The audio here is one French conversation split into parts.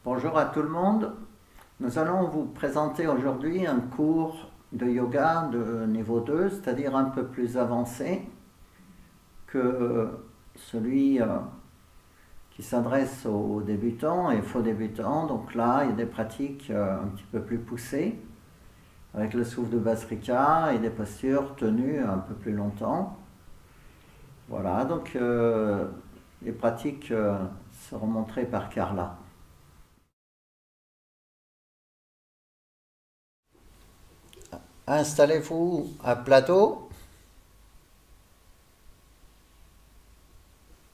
Bonjour à tout le monde. Nous allons vous présenter aujourd'hui un cours de yoga de niveau 2, c'est-à-dire un peu plus avancé que celui qui s'adresse aux débutants et faux débutants. Donc là, il y a des pratiques un petit peu plus poussées avec le souffle de Basrika et des postures tenues un peu plus longtemps. Voilà, donc les pratiques seront montrées par Carla. Installez-vous à plat dos,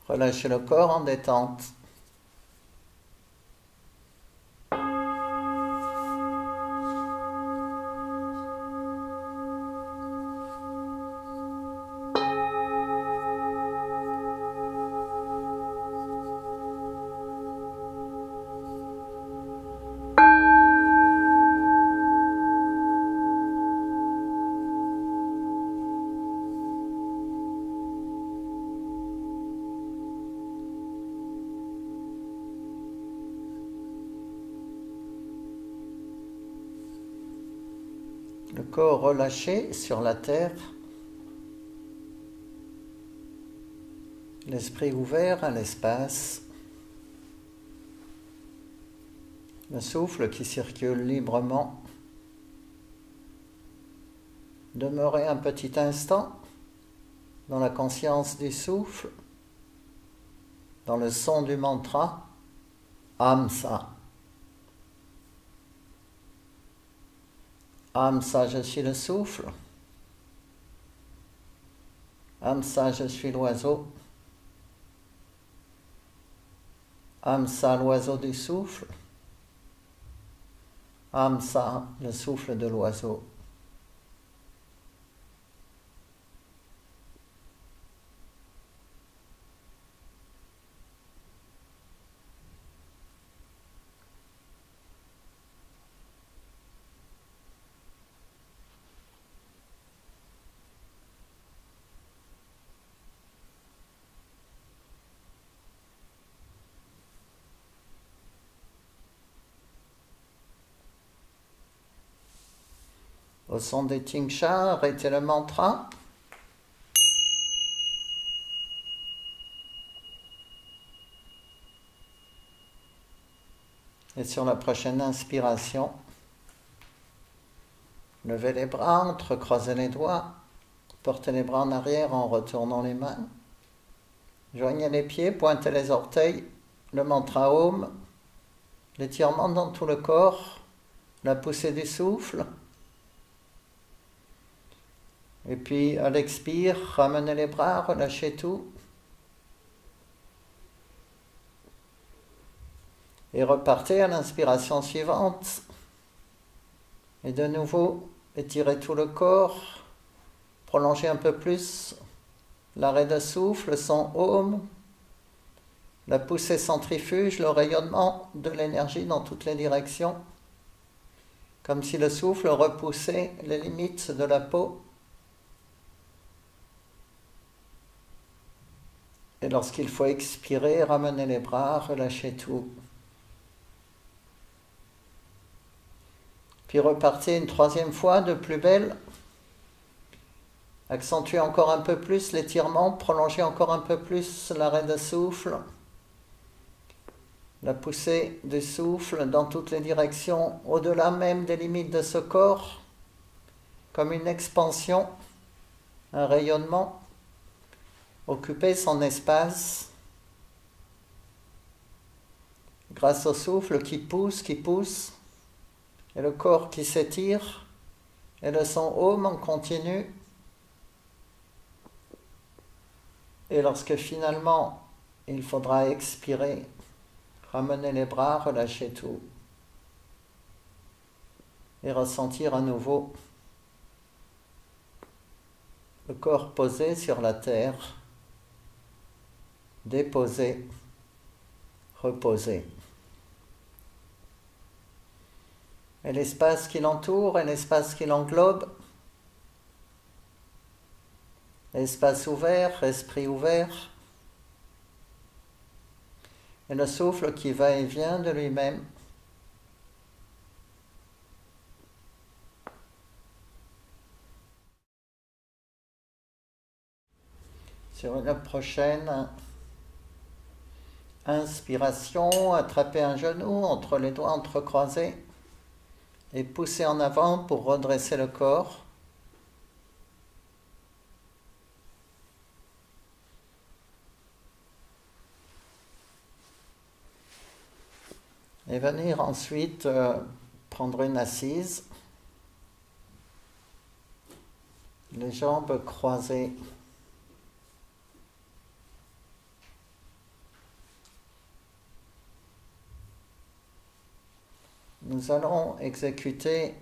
relâchez le corps en détente. Le corps relâché sur la terre, l'esprit ouvert à l'espace, le souffle qui circule librement. Demeurez un petit instant dans la conscience du souffle, dans le son du mantra Hamsa. Hamsa, je suis le souffle. Hamsa, je suis l'oiseau. Hamsa, l'oiseau du souffle. Hamsa, le souffle de l'oiseau. Au son des tingsha, arrêtez le mantra. Et sur la prochaine inspiration, levez les bras, entrecroisez les doigts, portez les bras en arrière en retournant les mains. Joignez les pieds, pointez les orteils, le mantra Om, l'étirement dans tout le corps, la poussée du souffle. Et puis à l'expire, ramenez les bras, relâchez tout. Et repartez à l'inspiration suivante. Et de nouveau, étirez tout le corps, prolongez un peu plus l'arrêt de souffle, le son Om, la poussée centrifuge, le rayonnement de l'énergie dans toutes les directions, comme si le souffle repoussait les limites de la peau. Et lorsqu'il faut expirer, ramenez les bras, relâchez tout. Puis repartez une troisième fois de plus belle. Accentuez encore un peu plus l'étirement, prolongez encore un peu plus l'arrêt de souffle. La poussée du souffle dans toutes les directions, au-delà même des limites de ce corps, comme une expansion, un rayonnement. Occupez son espace grâce au souffle qui pousse, et le corps qui s'étire, et le son Om en continu. Et lorsque finalement il faudra expirer, ramenez les bras, relâchez tout. Et ressentir à nouveau le corps posé sur la terre, déposé, reposé. Et l'espace qui l'entoure et l'espace qui l'englobe, espace ouvert, esprit ouvert, et le souffle qui va et vient de lui-même Sur une prochaine inspiration, attrapez un genou entre les doigts entrecroisés et poussez en avant pour redresser le corps. Et venir ensuite prendre une assise, les jambes croisées. Nous allons exécuter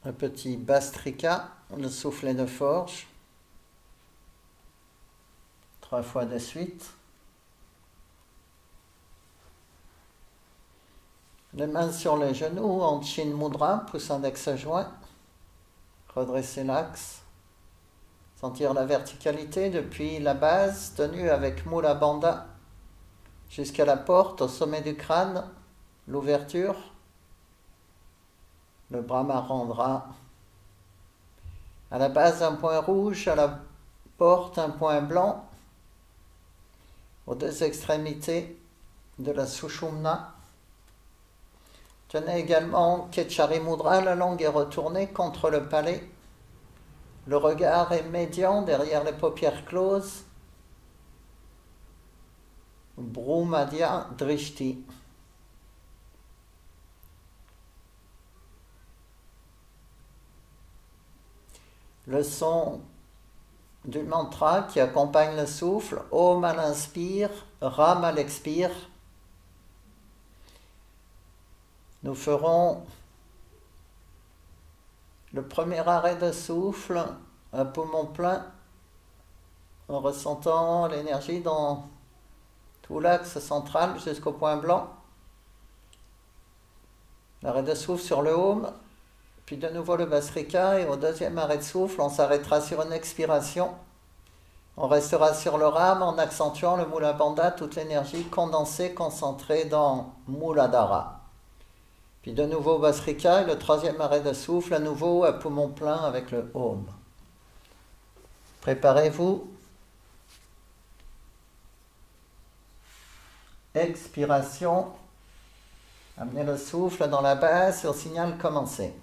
un petit Bastrika, le soufflet de forge, 3 fois de suite. Les mains sur les genoux en Chin Mudra, pouce index joint. Redresser l'axe. Sentir la verticalité depuis la base, tenue avec Mula Bandha, jusqu'à la porte au sommet du crâne, l'ouverture. Le Brahma rendra. À la base, un point rouge, à la porte, un point blanc. Aux 2 extrémités de la Sushumna. Tenez également Ketchari Mudra, la langue est retournée contre le palais. Le regard est médian derrière les paupières closes. Bhrumadhya Drishti. Le son du mantra qui accompagne le souffle, Om à l'inspire, Ram à l'expire. Nous ferons le premier arrêt de souffle à poumon plein en ressentant l'énergie dans tout l'axe central jusqu'au point blanc. L'arrêt de souffle sur le Om, puis de nouveau le Bastrika, et au 2e arrêt de souffle, on s'arrêtera sur une expiration. On restera sur le Ram en accentuant le Mula Bandha, toute l'énergie condensée, concentrée dans Muladhara. Puis de nouveau Bastrika, et le 3e arrêt de souffle, à nouveau à poumon plein avec le Om. Préparez-vous. Expiration. Amenez le souffle dans la base et au signal commencer.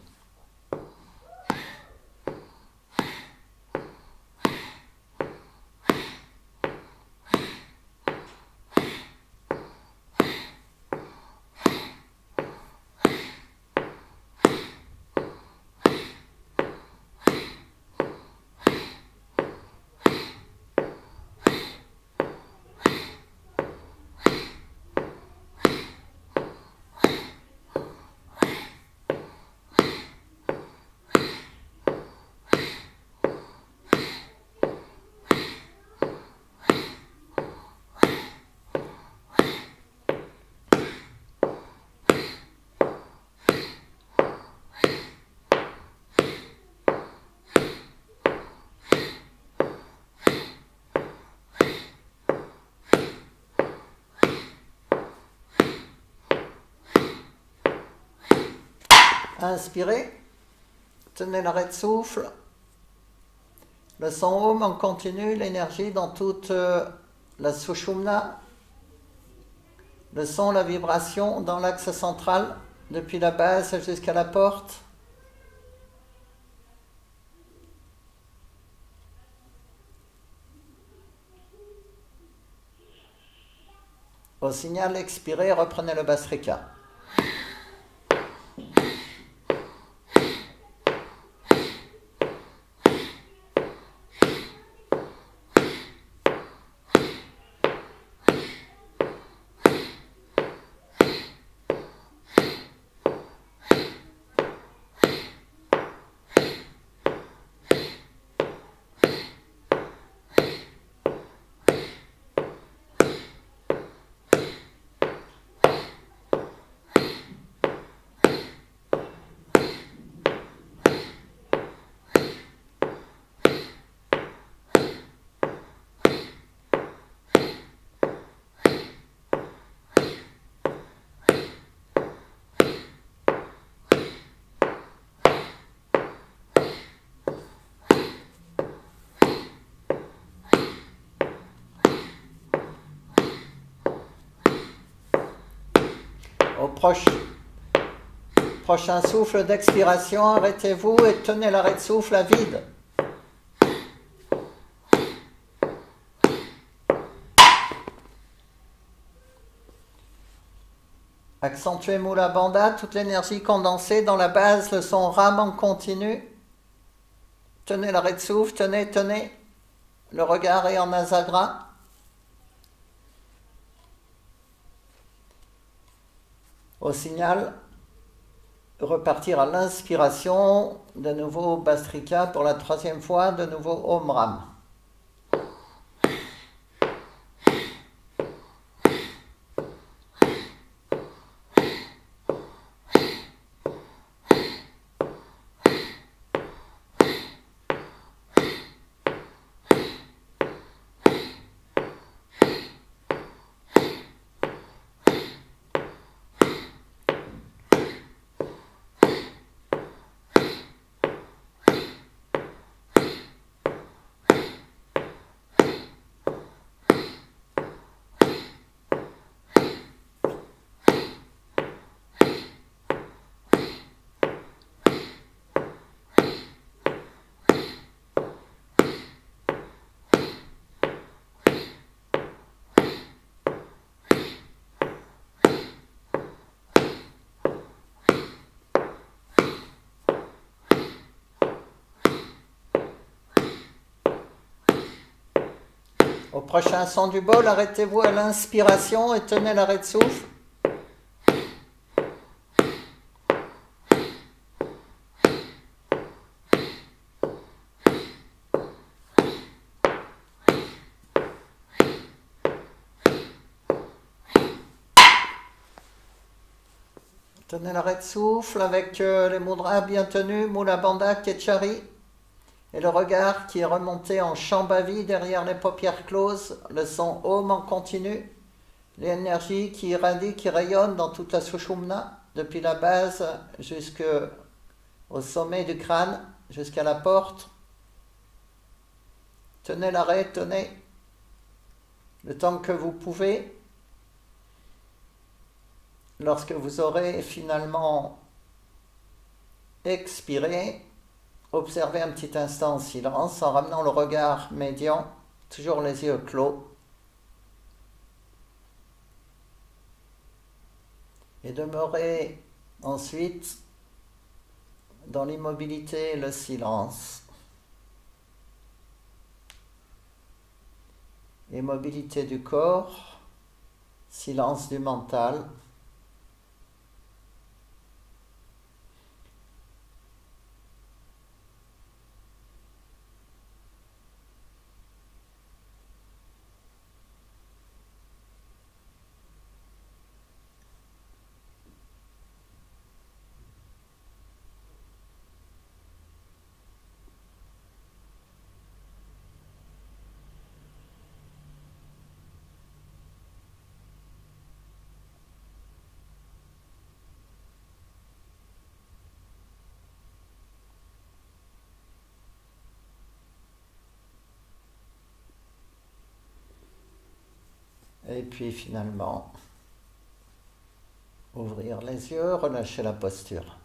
Inspirez, tenez l'arrêt de souffle, le son Om en continu, l'énergie dans toute la Sushumna, le son, la vibration dans l'axe central, depuis la base jusqu'à la porte. Au signal expiré, reprenez le Bastrika. prochain souffle d'expiration, arrêtez-vous et tenez l'arrêt de souffle à vide. Accentuez Mula Bandha, toute l'énergie condensée dans la base, le son Ram en continu. Tenez l'arrêt de souffle, tenez, tenez. Le regard est en Nasagra. Au signal, repartir à l'inspiration, de nouveau Bastrika pour la 3e fois, de nouveau Om Ram. Au prochain son du bol, arrêtez-vous à l'inspiration et tenez l'arrêt de souffle. Tenez l'arrêt de souffle avec les mudras bien tenus, Mula Bandha, Ketchari. Et le regard qui est remonté en Shambhavi derrière les paupières closes, le son Om en continu, l'énergie qui irradie, qui rayonne dans toute la Sushumna, depuis la base jusqu'au sommet du crâne, jusqu'à la porte. Tenez l'arrêt, tenez, le temps que vous pouvez. Lorsque vous aurez finalement expiré, observez un petit instant en silence en ramenant le regard médian, toujours les yeux clos. Et demeurez ensuite dans l'immobilité et le silence. Immobilité du corps, silence du mental. Et puis finalement, ouvrir les yeux, relâcher la posture.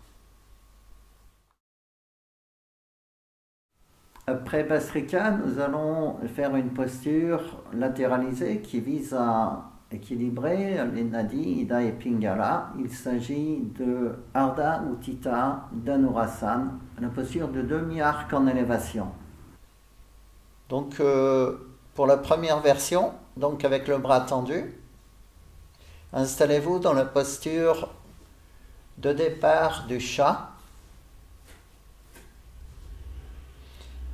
Après Bastrika, nous allons faire une posture latéralisée qui vise à équilibrer les nadis, Ida et Pingala. Il s'agit de Ardha Uttita Dhanurasana, la posture de demi-arc en élévation. Donc pour la première version, donc avec le bras tendu, installez-vous dans la posture de départ du chat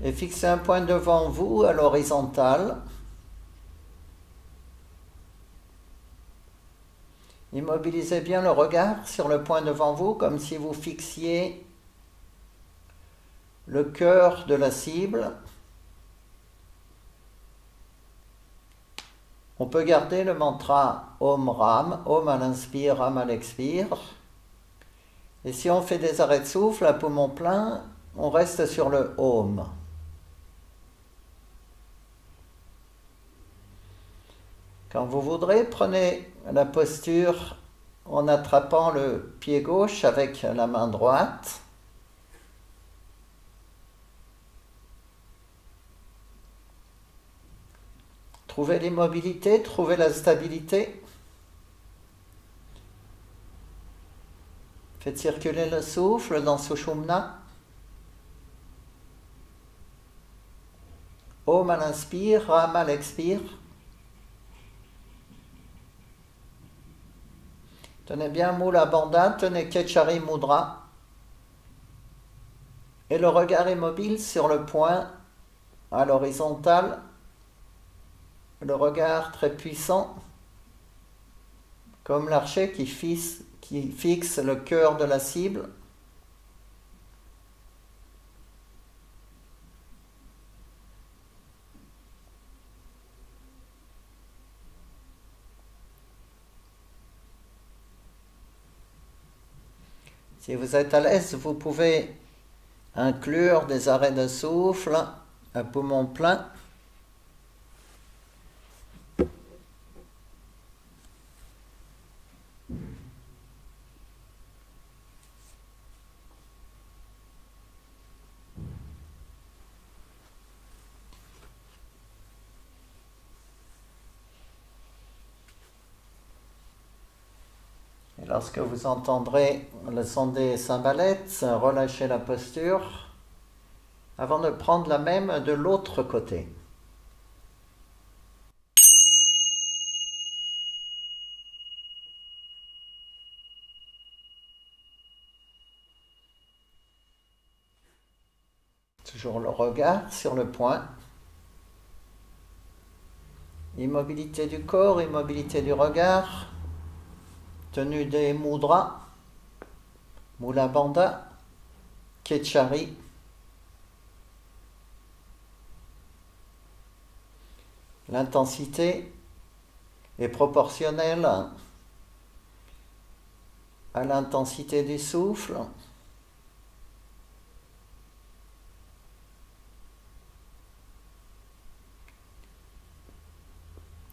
et fixez un point devant vous à l'horizontale. Immobilisez bien le regard sur le point devant vous comme si vous fixiez le cœur de la cible. On peut garder le mantra Om Ram, Om à l'inspire, Ram à l'expire. Et si on fait des arrêts de souffle à poumon plein, on reste sur le Om. Quand vous voudrez, prenez la posture en attrapant le pied gauche avec la main droite. Trouvez l'immobilité, trouvez la stabilité. Faites circuler le souffle dans Sushumna. Om à l'inspire, Ram à l'expire. Tenez bien Mula Bandha, tenez Kechari Mudra. Et le regard immobile sur le point à l'horizontale. Le regard très puissant, comme l'archer qui fixe le cœur de la cible. Si vous êtes à l'aise, vous pouvez inclure des arrêts de souffle à poumon plein. Et lorsque vous entendrez le son des cymbalettes, relâchez la posture avant de prendre la même de l'autre côté. Toujours le regard sur le point. Immobilité du corps, immobilité du regard. Tenue des mudras, Mula Bandha, Kechari. L'intensité est proportionnelle à l'intensité du souffle.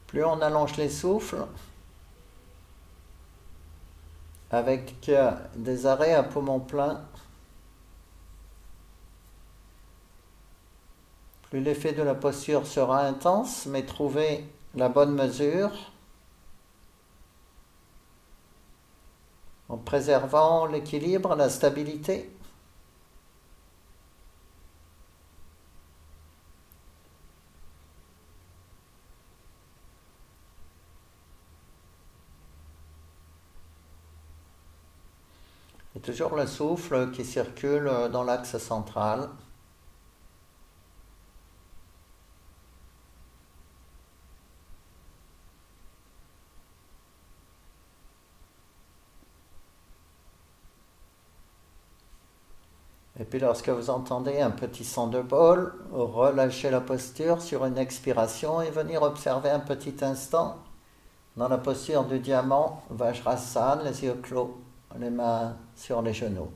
Plus on allonge les souffles, avec des arrêts à poumon plein, plus l'effet de la posture sera intense, mais trouvez la bonne mesure en préservant l'équilibre, la stabilité. Et toujours le souffle qui circule dans l'axe central. Et puis lorsque vous entendez un petit son de bol, relâchez la posture sur une expiration et venir observer un petit instant dans la posture du diamant, Vajrasana, les yeux clos, les mains sur les genoux.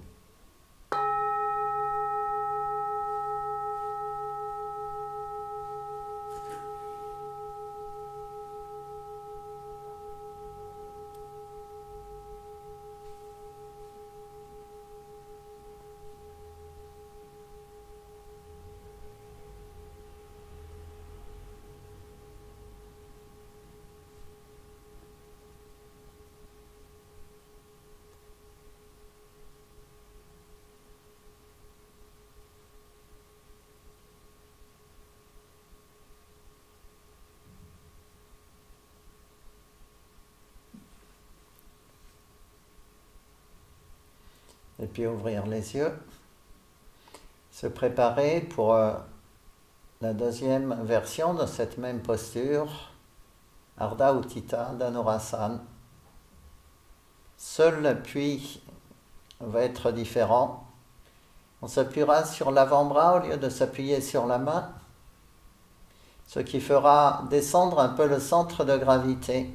Et puis ouvrir les yeux, se préparer pour la deuxième version de cette même posture, Ardha Uttita Dhanurasana. Seul l'appui va être différent. On s'appuiera sur l'avant-bras au lieu de s'appuyer sur la main, ce qui fera descendre un peu le centre de gravité.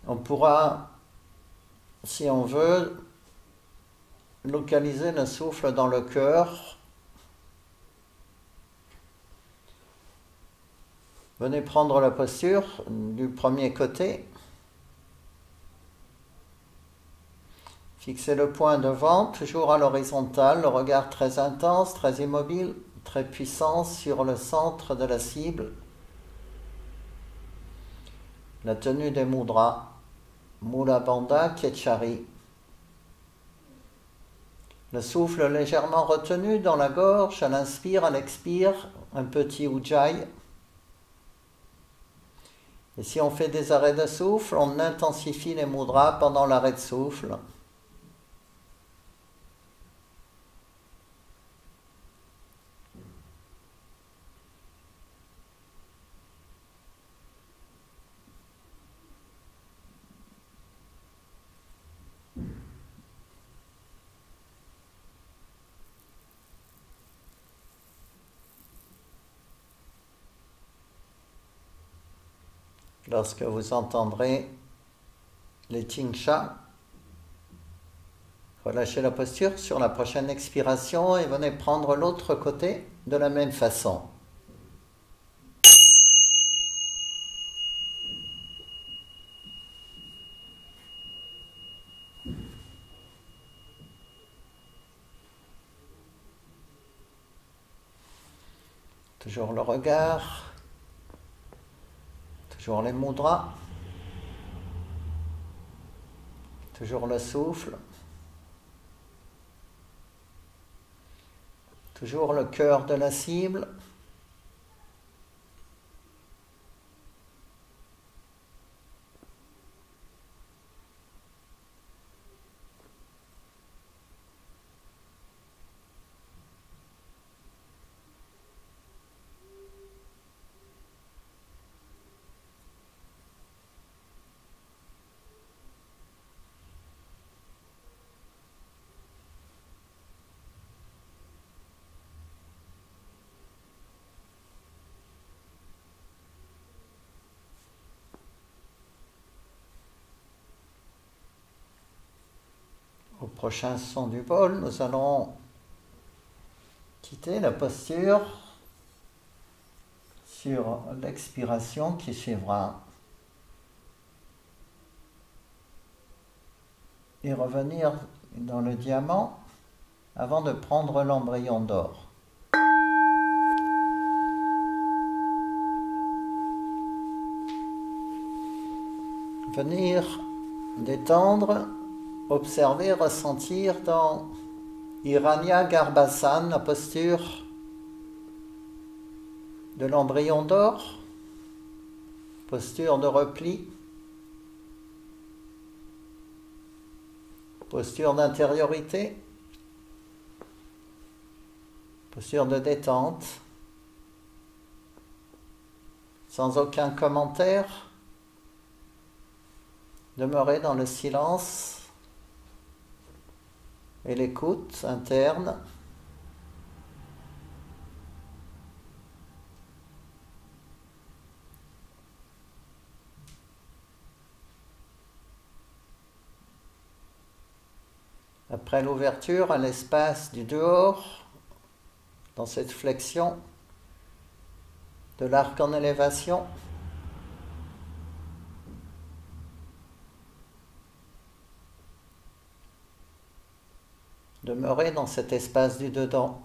On pourra, si on veut, localiser le souffle dans le cœur. Venez prendre la posture du premier côté. Fixez le poing devant, toujours à l'horizontale, le regard très intense, très immobile, très puissant sur le centre de la cible. La tenue des mudras, Mula Bandha Ketchari. Le souffle légèrement retenu dans la gorge, à l'inspire, à l'expire, un petit ujjayi. Et si on fait des arrêts de souffle, on intensifie les mudras pendant l'arrêt de souffle. Lorsque vous entendrez les tingsha, relâchez la posture sur la prochaine expiration et venez prendre l'autre côté de la même façon. Toujours le regard. Toujours les mudras, toujours le souffle, toujours le cœur de la cible. Au prochain son du bol, nous allons quitter la posture sur l'expiration qui suivra et revenir dans le diamant avant de prendre l'embryon d'or. Venir détendre, observer, ressentir dans Hiranya Garbhasana, la posture de l'embryon d'or, posture de repli, posture d'intériorité, posture de détente, sans aucun commentaire, demeurer dans le silence et l'écoute interne. Après l'ouverture à l'espace du dehors, dans cette flexion de l'arc en élévation, demeurer dans cet espace du dedans.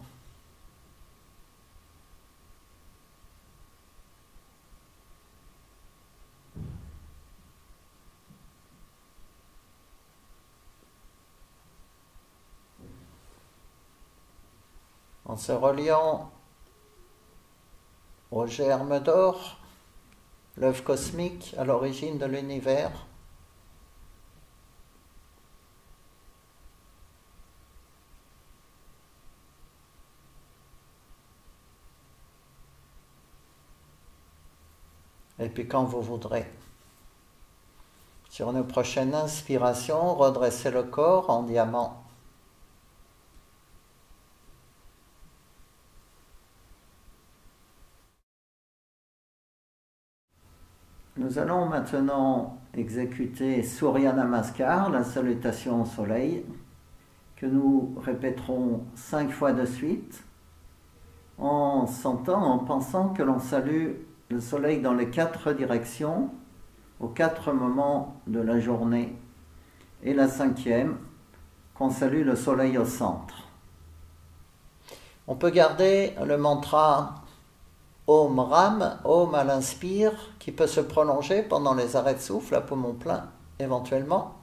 En se reliant au germe d'or, l'œuf cosmique à l'origine de l'univers, et puis quand vous voudrez. Sur une prochaine inspiration, redressez le corps en diamant. Nous allons maintenant exécuter Surya Namaskar, la salutation au soleil, que nous répéterons 5 fois de suite, en sentant, en pensant que l'on salue le soleil dans les 4 directions, aux 4 moments de la journée. Et la 5e, qu'on salue le soleil au centre. On peut garder le mantra Om Ram, Om à l'inspire, qui peut se prolonger pendant les arrêts de souffle à poumon plein éventuellement,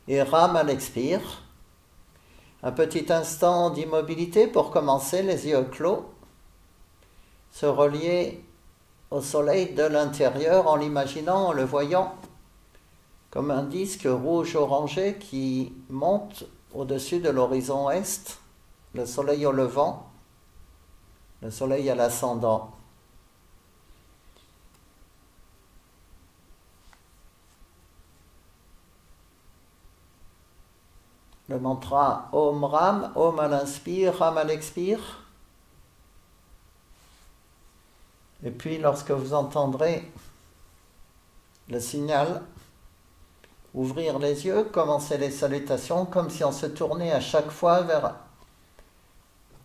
et Ram à l'expire. Un petit instant d'immobilité pour commencer, les yeux clos, se relier au soleil de l'intérieur en l'imaginant, en le voyant comme un disque rouge-orangé qui monte au-dessus de l'horizon est, le soleil au levant, le soleil à l'ascendant. Le mantra Om Ram, Om à l'inspire, Ram à l'expire. Et puis lorsque vous entendrez le signal, ouvrir les yeux, commencer les salutations comme si on se tournait à chaque fois vers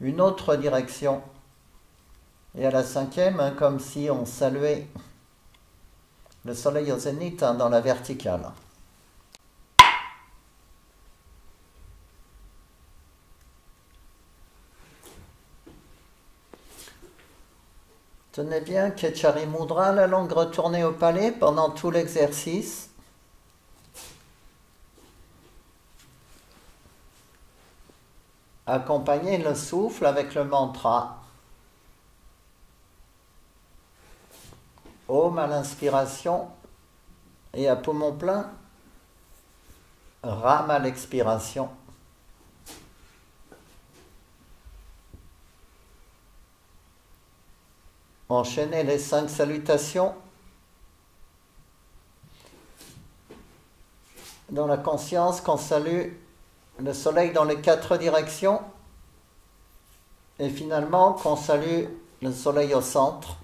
une autre direction. Et à la 5e, comme si on saluait le soleil au zénith dans la verticale. Tenez bien, Ketchari Mudra, la langue retournée au palais pendant tout l'exercice. Accompagnez le souffle avec le mantra Om à l'inspiration et à poumon plein, Ram à l'expiration. Enchaînez les 5 salutations dans la conscience qu'on salue le soleil dans les 4 directions et finalement qu'on salue le soleil au centre.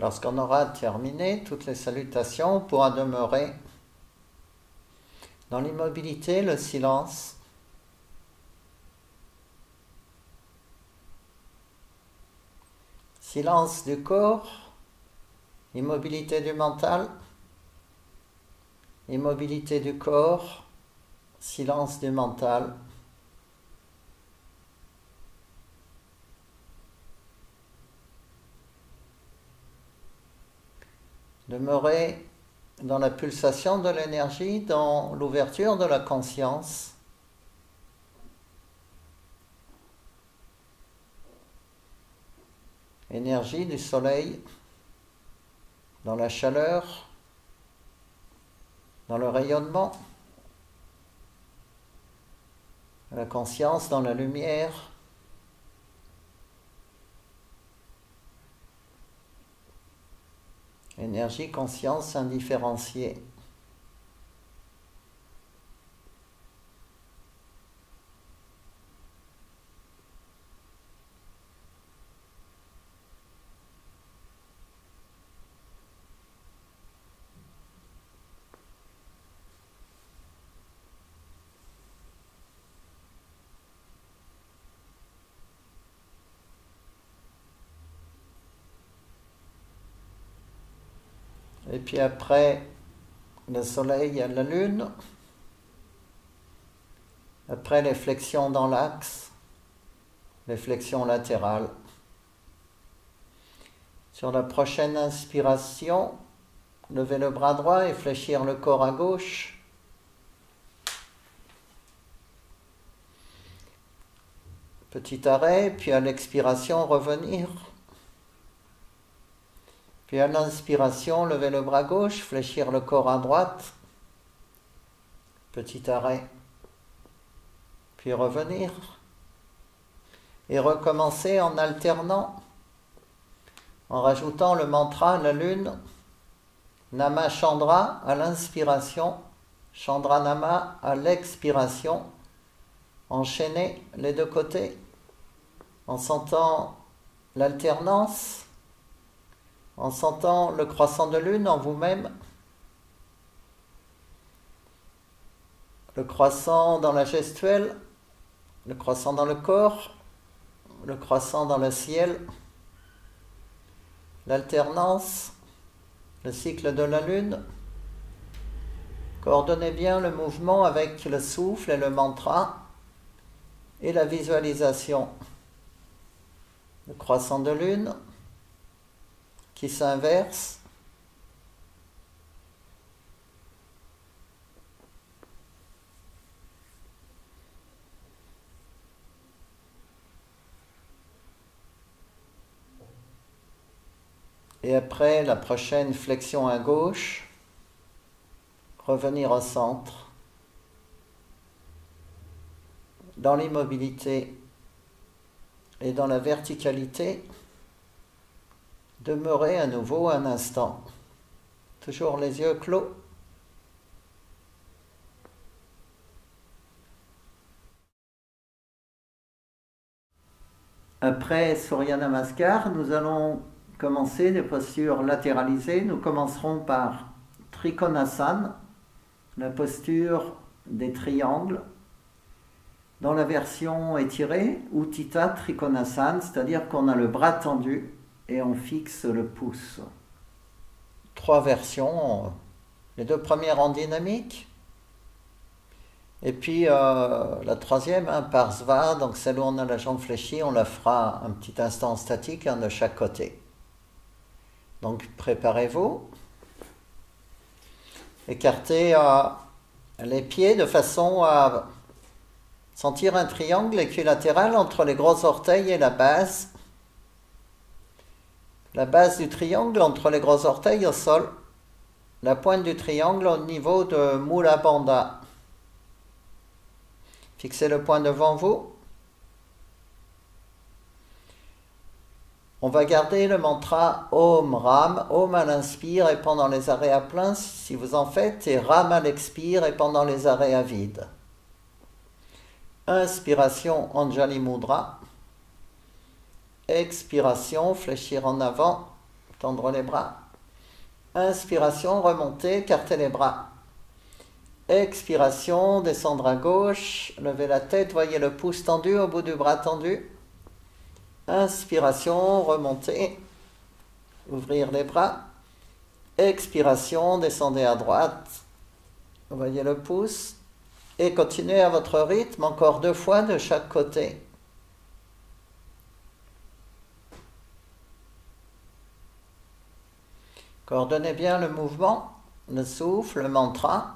Lorsqu'on aura terminé toutes les salutations, on pourra demeurer dans l'immobilité, le silence. Silence du corps, immobilité du mental, immobilité du corps, silence du mental. Demeurer dans la pulsation de l'énergie, dans l'ouverture de la conscience. Énergie du soleil, dans la chaleur, dans le rayonnement. La conscience dans la lumière. Énergie, conscience indifférenciée. Et puis après le soleil, il y a la lune. Après les flexions dans l'axe, les flexions latérales. Sur la prochaine inspiration, levez le bras droit et fléchir le corps à gauche. Petit arrêt, puis à l'expiration, revenir. Puis à l'inspiration, levez le bras gauche, fléchir le corps à droite. Petit arrêt. Puis revenir. Et recommencer en alternant, en rajoutant le mantra la lune, Nama Chandra à l'inspiration, Chandra Nama à l'expiration. Enchaîner les deux côtés en sentant l'alternance, en sentant le croissant de lune en vous-même, le croissant dans la gestuelle, le croissant dans le corps, le croissant dans le ciel, l'alternance, le cycle de la lune. Coordonnez bien le mouvement avec le souffle et le mantra et la visualisation. Le croissant de lune qui s'inverse. Et après la prochaine flexion à gauche, revenir au centre. Dans l'immobilité et dans la verticalité, demeurer à nouveau un instant. Toujours les yeux clos. Après Surya Namaskar, nous allons commencer des postures latéralisées. Nous commencerons par Trikonasana, la posture des triangles. Dans la version étirée, Utthita Trikonasana, c'est-à-dire qu'on a le bras tendu et on fixe le pouce. 3 versions, les 2 premières en dynamique, et puis la troisième, Parsva, donc celle où on a la jambe fléchie, on la fera un petit instant statique, un de chaque côté. Donc préparez-vous, écartez les pieds de façon à sentir un triangle équilatéral entre les gros orteils et la base. La base du triangle entre les gros orteils au sol. La pointe du triangle au niveau de Mula Bandha. Fixez le point devant vous. On va garder le mantra Om Ram. Om à l'inspire et pendant les arrêts à plein, si vous en faites, et Ram à l'expire et pendant les arrêts à vide. Inspiration, Anjali Mudra. Expiration, fléchir en avant, tendre les bras. Inspiration, remonter, écarter les bras. Expiration, descendre à gauche, lever la tête, voyez le pouce tendu au bout du bras tendu. Inspiration, remonter, ouvrir les bras. Expiration, descendez à droite, voyez le pouce. Et continuez à votre rythme, encore 2 fois de chaque côté. Coordonnez bien le mouvement, le souffle, le mantra.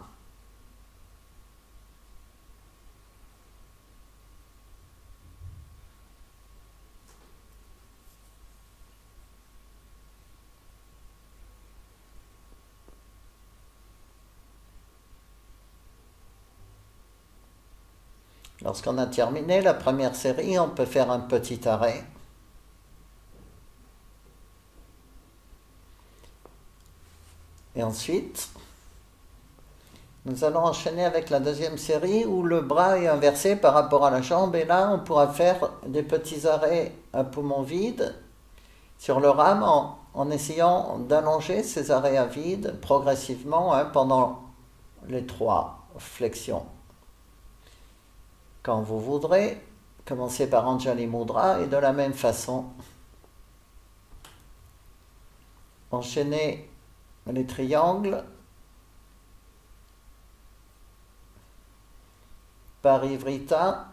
Lorsqu'on a terminé la première série, on peut faire un petit arrêt. Et ensuite, nous allons enchaîner avec la deuxième série où le bras est inversé par rapport à la jambe. Et là, on pourra faire des petits arrêts à poumon vide sur le rame en essayant d'allonger ces arrêts à vide progressivement pendant les 3 flexions. Quand vous voudrez, commencez par Anjali Mudra et de la même façon, enchaînez les triangles, Parivrita,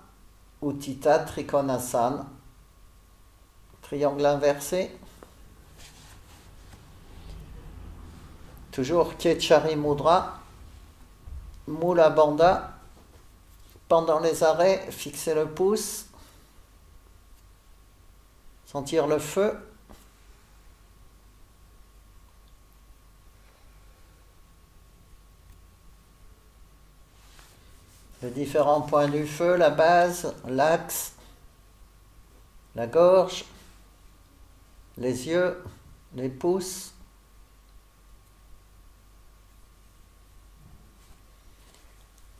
Utthita Trikonasana, triangle inversé, Toujours Ketchari Mudra, Mula Bandha. Pendant les arrêts, fixer le pouce, sentir le feu. Les différents points du feu, la base, l'axe, la gorge, les yeux, les pouces.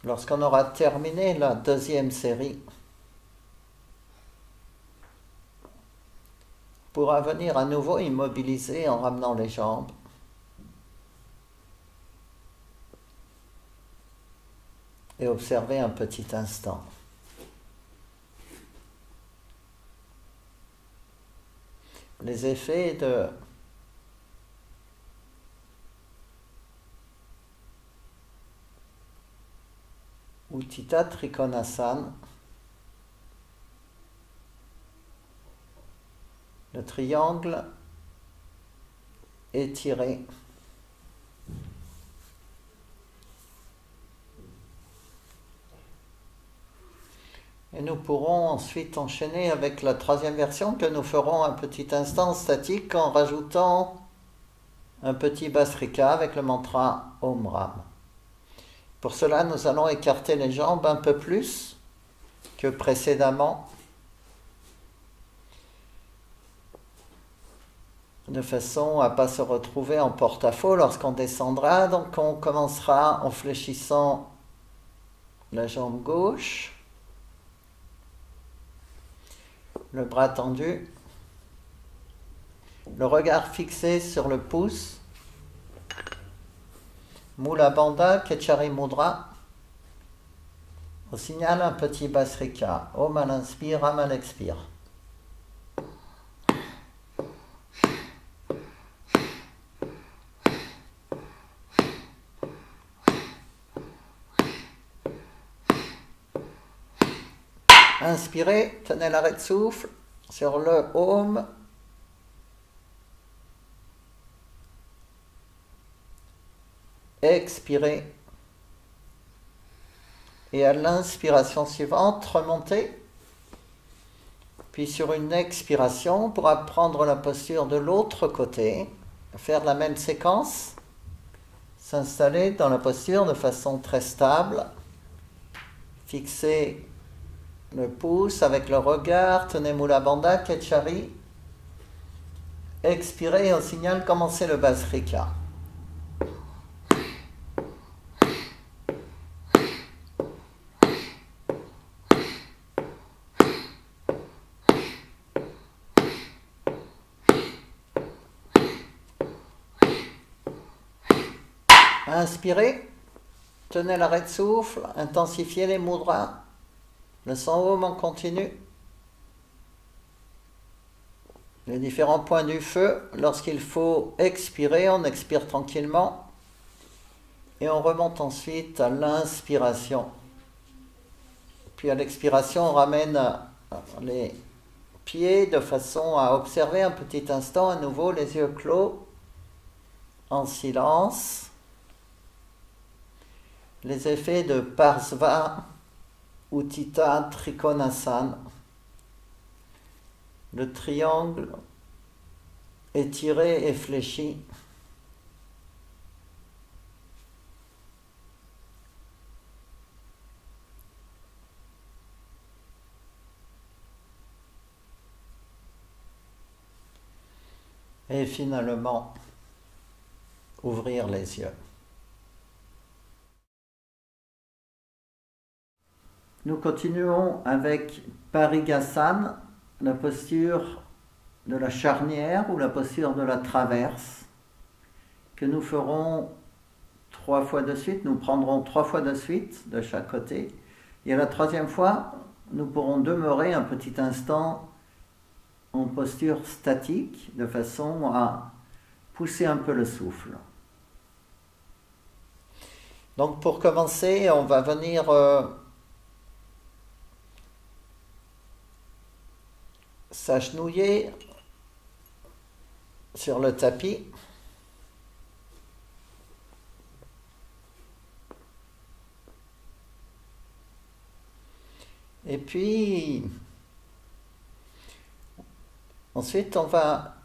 Lorsqu'on aura terminé la deuxième série, on pourra venir à nouveau immobiliser en ramenant les jambes. Et observer un petit instant. Les effets de Utthita Trikonasana, le triangle étiré. Et nous pourrons ensuite enchaîner avec la troisième version que nous ferons un petit instant statique en rajoutant un petit Basrika avec le mantra Om Ram. Pour cela, nous allons écarter les jambes un peu plus que précédemment, de façon à ne pas se retrouver en porte-à-faux lorsqu'on descendra. Donc on commencera en fléchissant la jambe gauche, le bras tendu, le regard fixé sur le pouce, Mula Bandha, Ketchari Mudra. Au signal, un petit Basrika. Om à l'inspire, Ram à l'expire. Inspirez, tenez l'arrêt de souffle sur le Om. Expirez. Et à l'inspiration suivante, remontez. Puis sur une expiration, on pourra prendre la posture de l'autre côté, faire la même séquence, s'installer dans la posture de façon très stable, fixer le pouce avec le regard, tenez Mula Bandha, Ketchari, expirez et au signal, commencez le Basrika. Inspirez, tenez l'arrêt de souffle, intensifiez les mudras, le sang Om en continu. Les différents points du feu, lorsqu'il faut expirer, on expire tranquillement et on remonte ensuite à l'inspiration. Puis à l'expiration, on ramène les pieds de façon à observer un petit instant à nouveau les yeux clos, en silence. Les effets de Parsva, Utthita Trikonasana, le triangle étiré et fléchi. Et finalement, ouvrir les yeux. Nous continuons avec Parigasana, la posture de la charnière ou la posture de la traverse, que nous ferons 3 fois de suite. Nous prendrons 3 fois de suite de chaque côté. Et à la 3e fois, nous pourrons demeurer un petit instant en posture statique, de façon à pousser un peu le souffle. Donc pour commencer, on va venir s'agenouiller sur le tapis. Et puis, ensuite, on va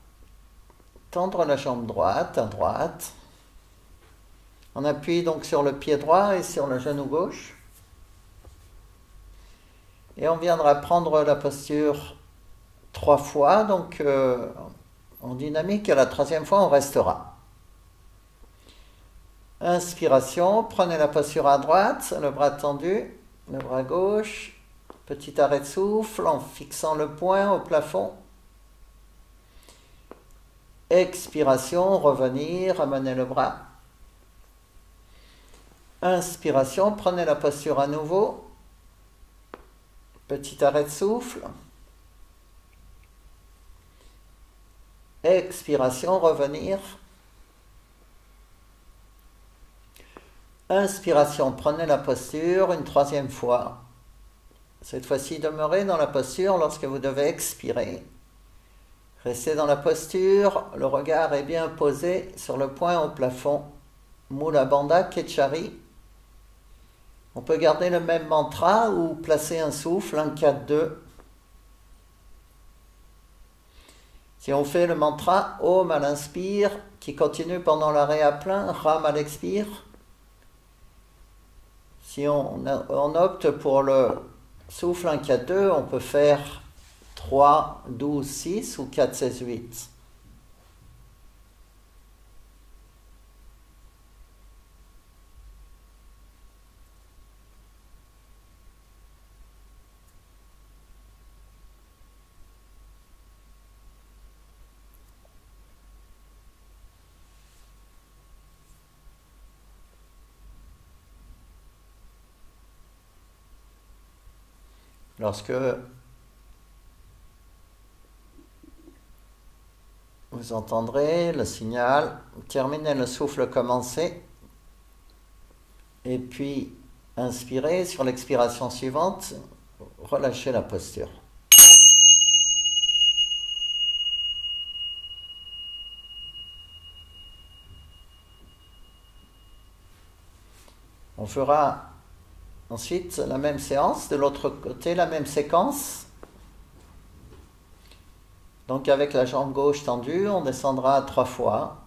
tendre la jambe droite à droite. On appuie donc sur le pied droit et sur le genou gauche. Et on viendra prendre la posture 3 fois, donc en dynamique, et la 3e fois, on restera. Inspiration, prenez la posture à droite, le bras tendu, le bras gauche, petit arrêt de souffle en fixant le poing au plafond. Expiration, revenir, amener le bras. Inspiration, prenez la posture à nouveau. Petit arrêt de souffle. Expiration, revenir. Inspiration, prenez la posture une 3e fois. Cette fois-ci, demeurez dans la posture lorsque vous devez expirer. Restez dans la posture, le regard est bien posé sur le poing au plafond. Mula Bandha Ketchari. On peut garder le même mantra ou placer un souffle, un 4-2. Si on fait le mantra Om à l'inspire, qui continue pendant l'arrêt à plein, Ram à l'expire. Si on opte pour le souffle 1, 4, 2, on peut faire 3, 12, 6 ou 4, 16, 8. Lorsque vous entendrez le signal, terminez le souffle commencé et puis inspirez. Sur l'expiration suivante, relâchez la posture. On fera ensuite la même séance, de l'autre côté la même séquence. Donc avec la jambe gauche tendue, on descendra 3 fois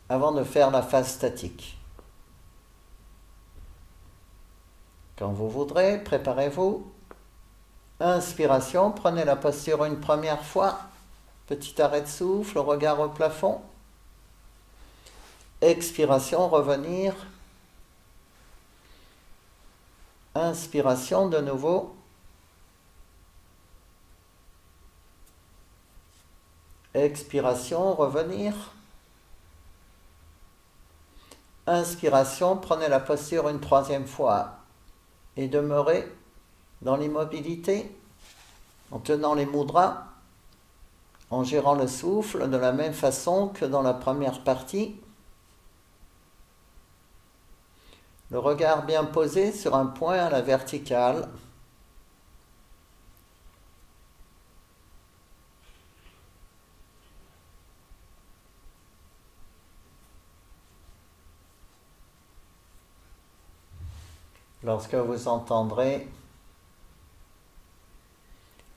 avant de faire la phase statique. Quand vous voudrez, préparez-vous. Inspiration, prenez la posture une 1re fois. Petit arrêt de souffle, regard au plafond. Expiration, revenir. Inspiration de nouveau. Expiration, revenir. Inspiration, prenez la posture une 3e fois et demeurez dans l'immobilité en tenant les mudras, en gérant le souffle de la même façon que dans la première partie. Le regard bien posé sur un point à la verticale. Lorsque vous entendrez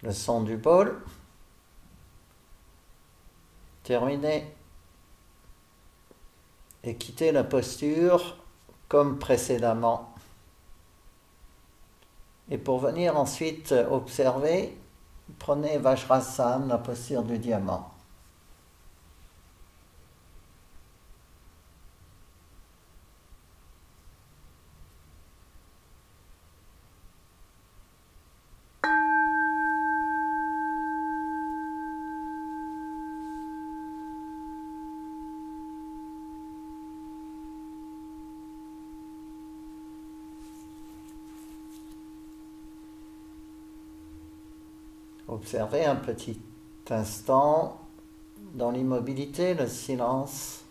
le son du bol, terminez et quittez la posture comme précédemment. Et pour venir ensuite observer, prenez Vajrasana, la posture du diamant. Observez un petit instant dans l'immobilité, le silence.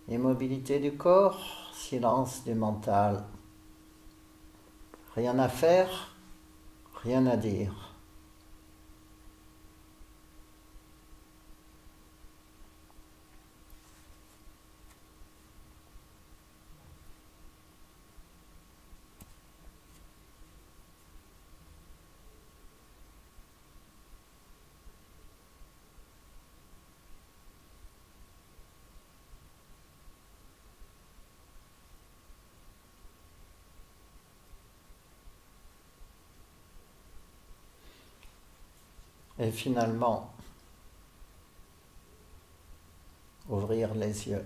Immobilité du corps, silence du mental. Rien à faire, rien à dire. Et finalement, ouvrir les yeux.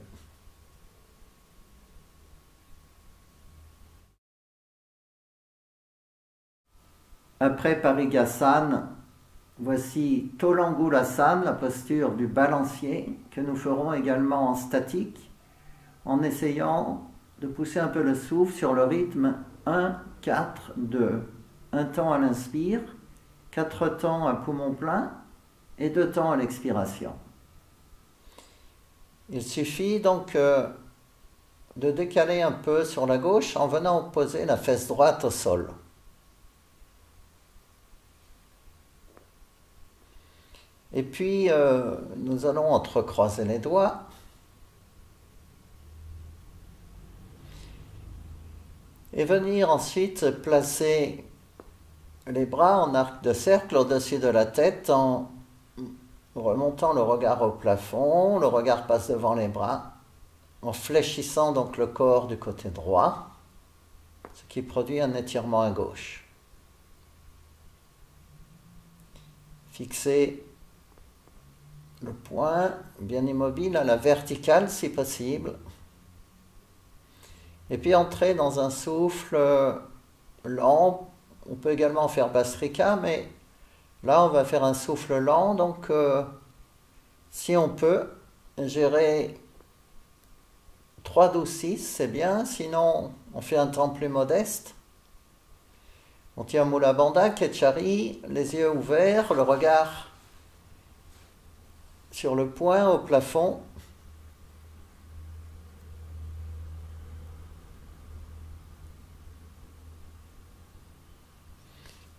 Après Parigasana, voici Tolangulasana, la posture du balancier, que nous ferons également en statique, en essayant de pousser un peu le souffle sur le rythme 1, 4, 2. Un temps à l'inspire, 4 temps à poumon plein et 2 temps à l'expiration. Il suffit donc de décaler un peu sur la gauche en venant poser la fesse droite au sol. Et puis, nous allons entrecroiser les doigts. Et venir ensuite placer les bras en arc de cercle au-dessus de la tête en remontant le regard au plafond. Le regard passe devant les bras, en fléchissant donc le corps du côté droit, ce qui produit un étirement à gauche. Fixer le poing bien immobile à la verticale si possible. Et puis entrer dans un souffle lent. On peut également faire Bhastrika, mais là on va faire un souffle lent. Donc si on peut gérer 3, 12, 6, c'est bien. Sinon on fait un temps plus modeste. On tient Mula Bandha, Ketchari, les yeux ouverts, le regard sur le poing au plafond.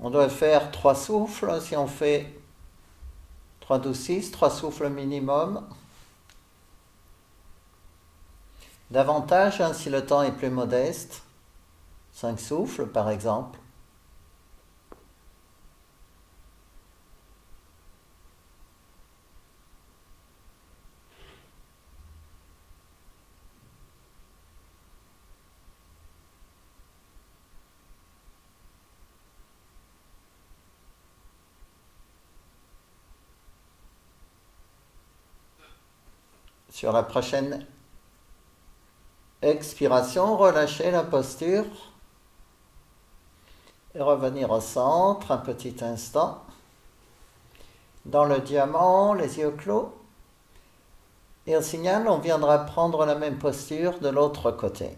On doit faire 3 souffles. Si on fait 3, 12, 6, 3 souffles minimum. Davantage si le temps est plus modeste. 5 souffles par exemple. Sur la prochaine expiration, relâchez la posture et revenir au centre un petit instant. Dans le diamant, les yeux clos. Et au signal, on viendra prendre la même posture de l'autre côté.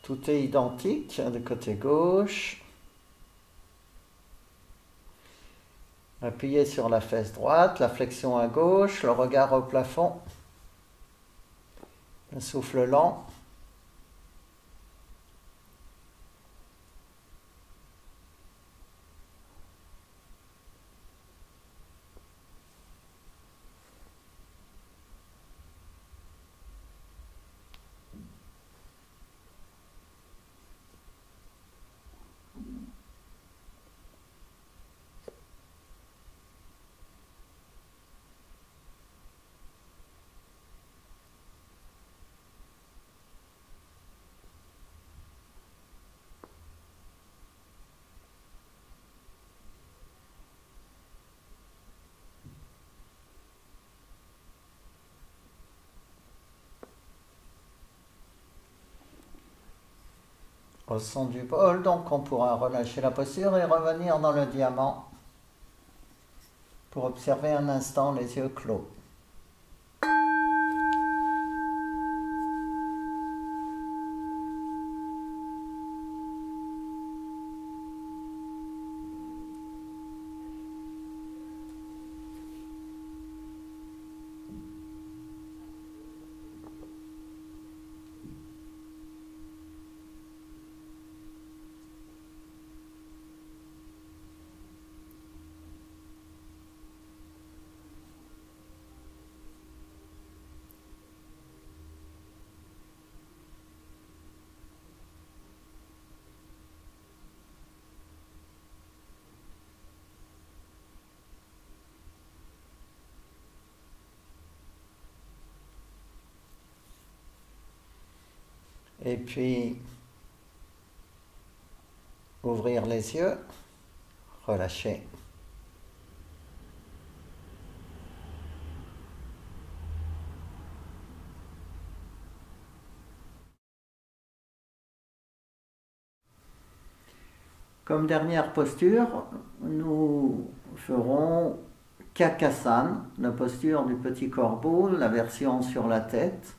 Tout est identique du côté gauche. Appuyez sur la fesse droite, la flexion à gauche, le regard au plafond. Le souffle lent. Au son du bol, donc on pourra relâcher la posture et revenir dans le diamant pour observer un instant les yeux clos. Et puis, ouvrir les yeux, relâcher. Comme dernière posture, nous ferons Kakasana, la posture du petit corbeau, la version sur la tête,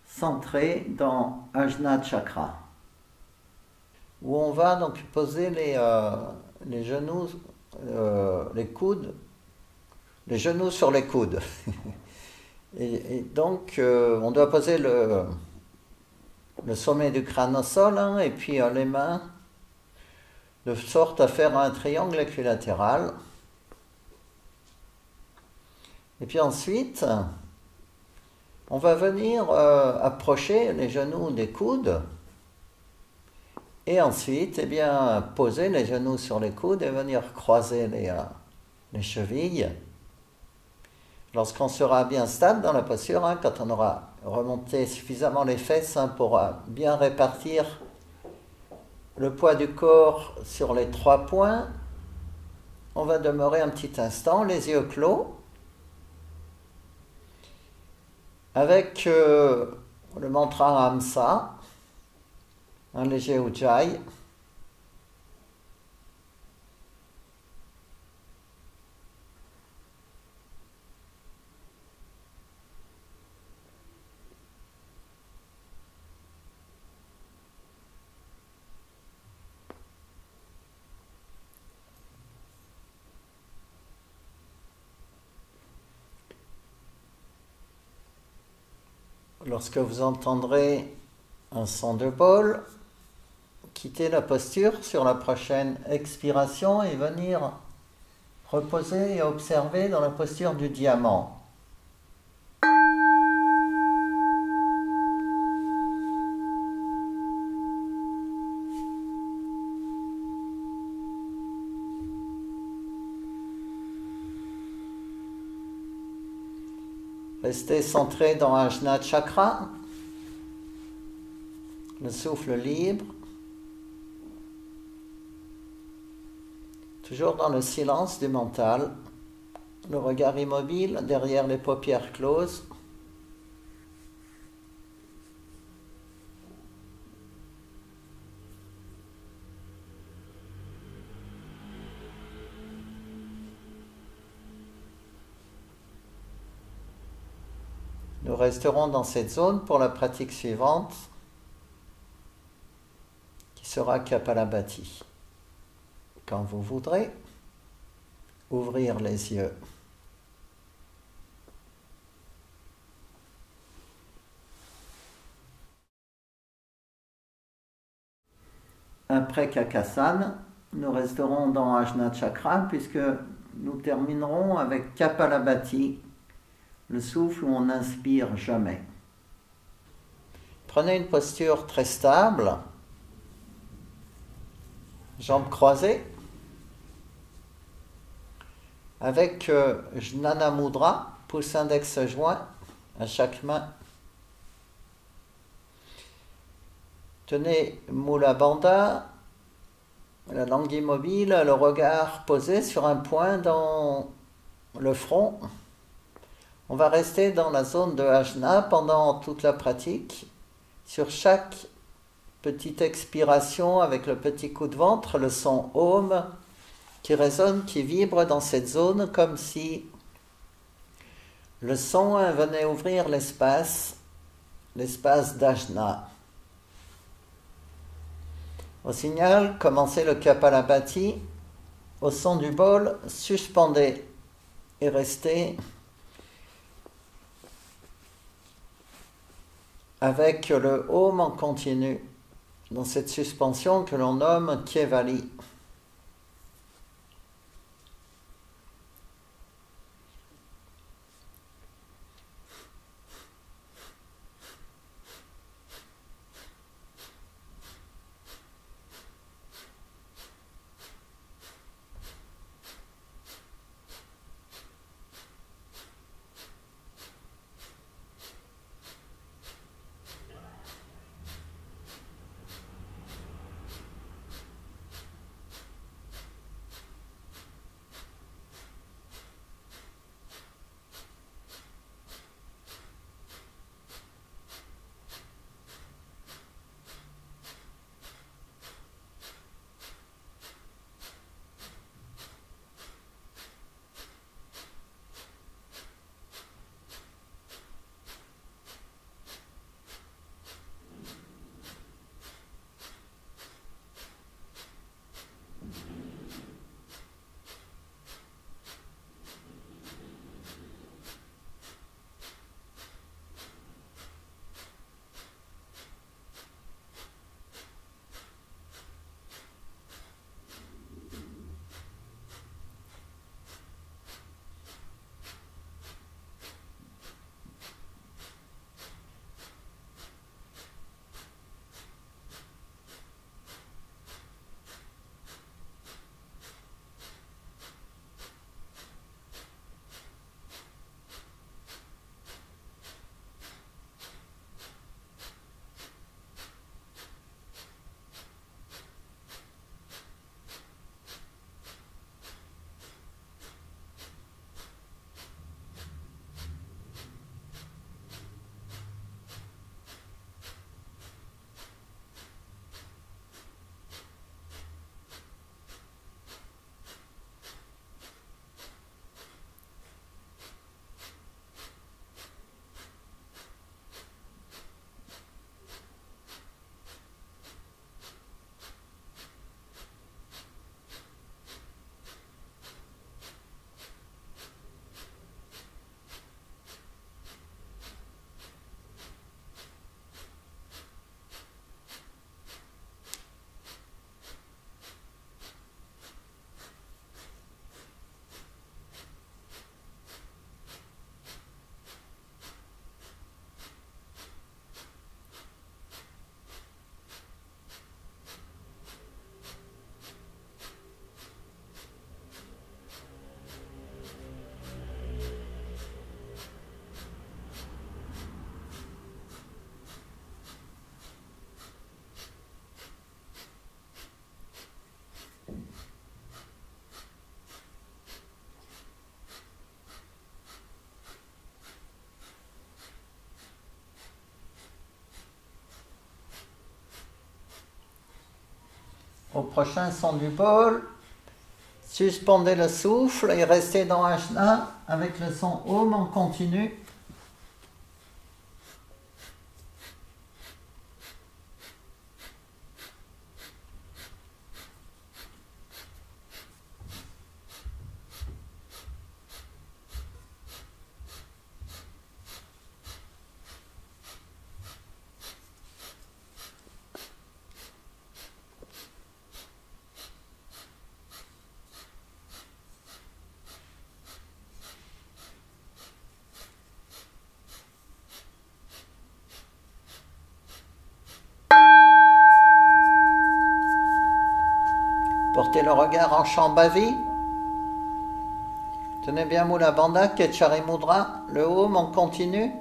centrée dans Ajna Chakra, où on va donc poser les genoux, les coudes, les genoux sur les coudes. et donc, on doit poser le sommet du crâne au sol, hein, et puis les mains de sorte à faire un triangle équilatéral. Et puis ensuite, on va venir approcher les genoux des coudes et ensuite eh bien, poser les genoux sur les coudes et venir croiser les chevilles. Lorsqu'on sera bien stable dans la posture, hein, quand on aura remonté suffisamment les fesses hein, pour bien répartir le poids du corps sur les 3 points, on va demeurer un petit instant, les yeux clos, avec le mantra Hamsa, un léger Ujjayi. Lorsque vous entendrez un son de bol, quittez la posture sur la prochaine expiration et venir reposer et observer dans la posture du diamant. Restez centré dans Ajna Chakra, le souffle libre, toujours dans le silence du mental, le regard immobile derrière les paupières closes. Nous resterons dans cette zone pour la pratique suivante, qui sera Kapalabhati. Quand vous voudrez, ouvrir les yeux. Après Kakasana, nous resterons dans Ajna Chakra puisque nous terminerons avec Kapalabhati, le souffle où on n'inspire jamais. Prenez une posture très stable, jambes croisées, avec Jnana Mudra, pouce index joint à chaque main. Tenez Mula Bandha, la langue immobile, le regard posé sur un point dans le front. On va rester dans la zone de Ajna pendant toute la pratique. Sur chaque petite expiration avec le petit coup de ventre, le son Om qui résonne, qui vibre dans cette zone comme si le son venait ouvrir l'espace d'Ajna. Au signal, commencez le Kapalabhati. Au son du bol, suspendez et restez avec le Om en continu dans cette suspension que l'on nomme Kevali. au prochain son du bol. Suspendez le souffle et restez dans Ajna avec le son Om en continu. Portez le regard en Shambhavi. Tenez bien Mula Bandha, Ketchari Mudra, le Om en continu.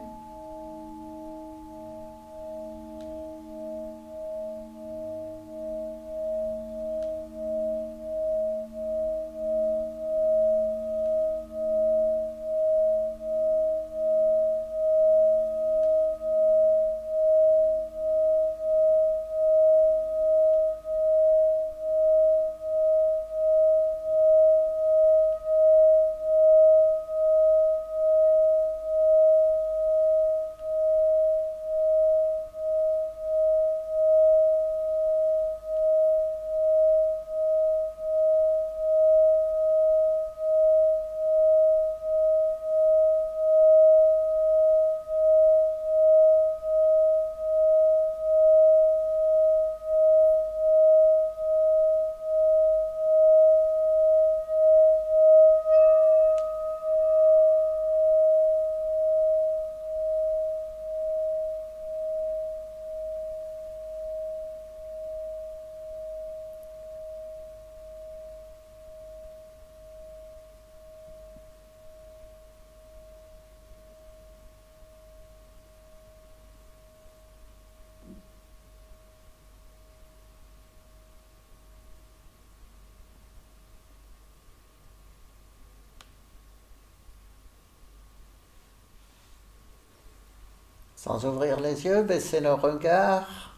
Sans ouvrir les yeux, baissez le regard.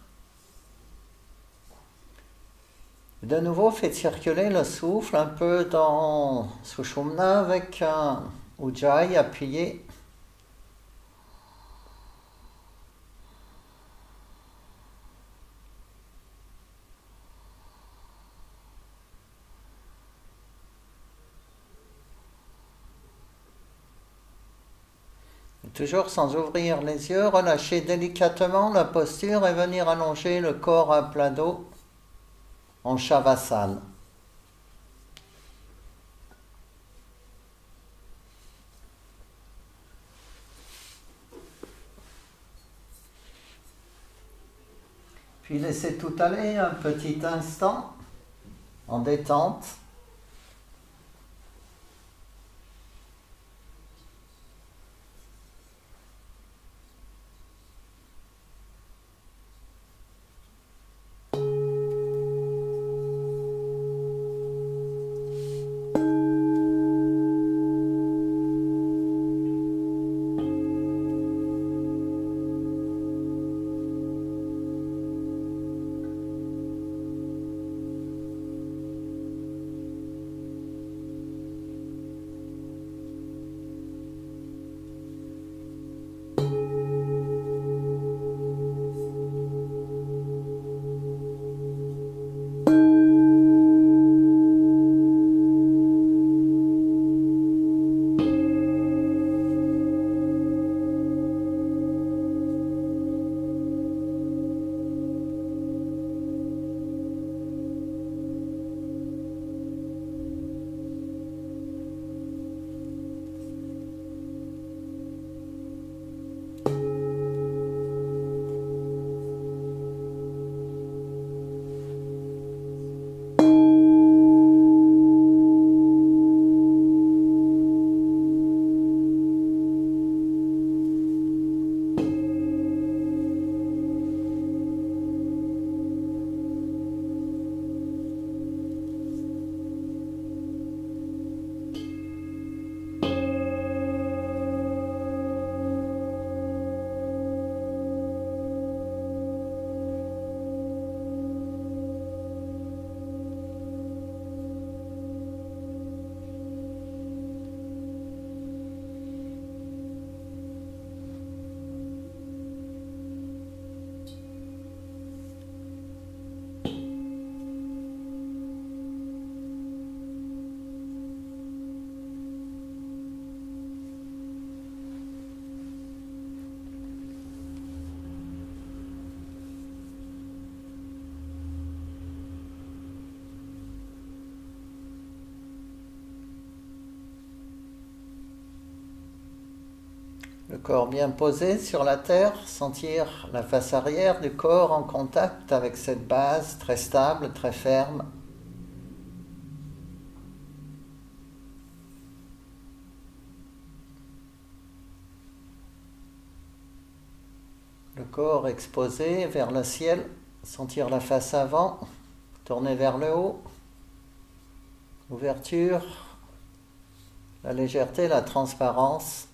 De nouveau, faites circuler le souffle un peu dans Sushumna avec un Ujjayi appuyé. Toujours sans ouvrir les yeux, relâchez délicatement la posture et venir allonger le corps à plat dos en Shavasana. Puis laissez tout aller un petit instant en détente. Le corps bien posé sur la terre, sentir la face arrière du corps en contact avec cette base très stable, très ferme. Le corps exposé vers le ciel, sentir la face avant, tourner vers le haut. Ouverture, la légèreté, la transparence.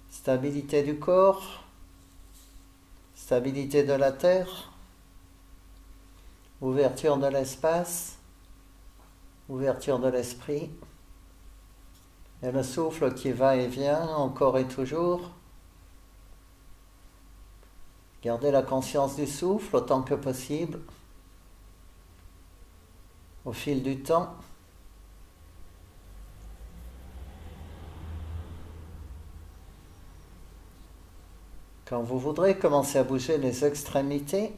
Stabilité du corps, stabilité de la terre, ouverture de l'espace, ouverture de l'esprit, et le souffle qui va et vient encore et toujours. Gardez la conscience du souffle autant que possible, au fil du temps. Quand vous voudrez, commencez à bouger les extrémités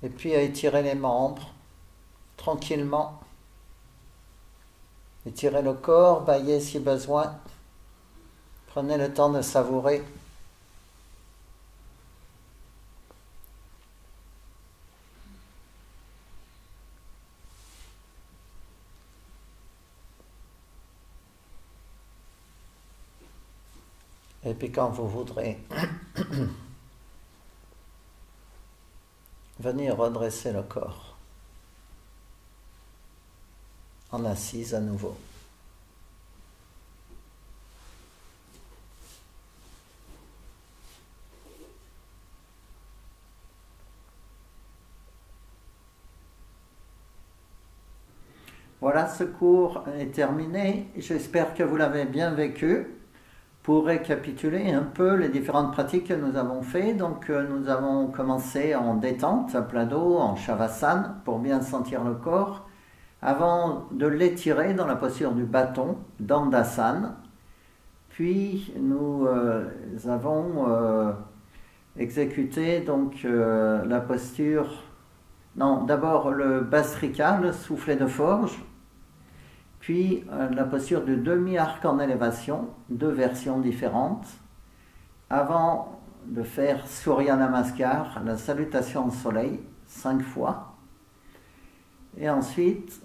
et puis à étirer les membres tranquillement. Étirez le corps, baillez si besoin. Prenez le temps de savourer. Et puis quand vous voudrez, venir redresser le corps en assise à nouveau. Voilà, ce cours est terminé. J'espère que vous l'avez bien vécu. Pour récapituler un peu les différentes pratiques que nous avons fait, donc nous avons commencé en détente, à plat dos, en Shavasana, pour bien sentir le corps, avant de l'étirer dans la posture du bâton, Dandasana. Puis nous avons exécuté donc la posture, non, d'abord le Bhastrika, le soufflet de forge, puis la posture du demi-arc en élévation, deux versions différentes, avant de faire Surya Namaskar, la salutation au soleil, 5 fois. Et ensuite,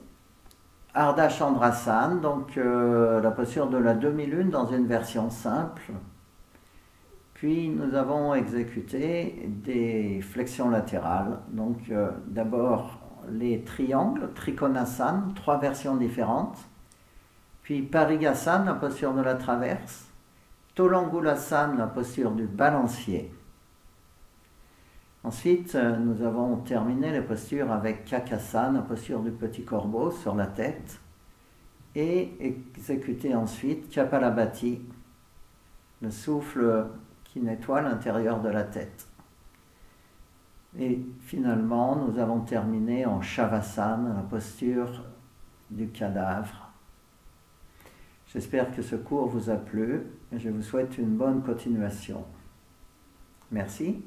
Ardha Chandrasana, donc la posture de la demi-lune dans une version simple. Puis nous avons exécuté des flexions latérales, donc d'abord les triangles, Trikonasana, 3 versions différentes, puis Parigasana, la posture de la traverse, Tolangulasana, la posture du balancier. Ensuite, nous avons terminé les postures avec Kakasana, la posture du petit corbeau sur la tête, et exécuté ensuite Kapalabhati, le souffle qui nettoie l'intérieur de la tête. Et finalement, nous avons terminé en Shavasana, la posture du cadavre. J'espère que ce cours vous a plu et je vous souhaite une bonne continuation. Merci.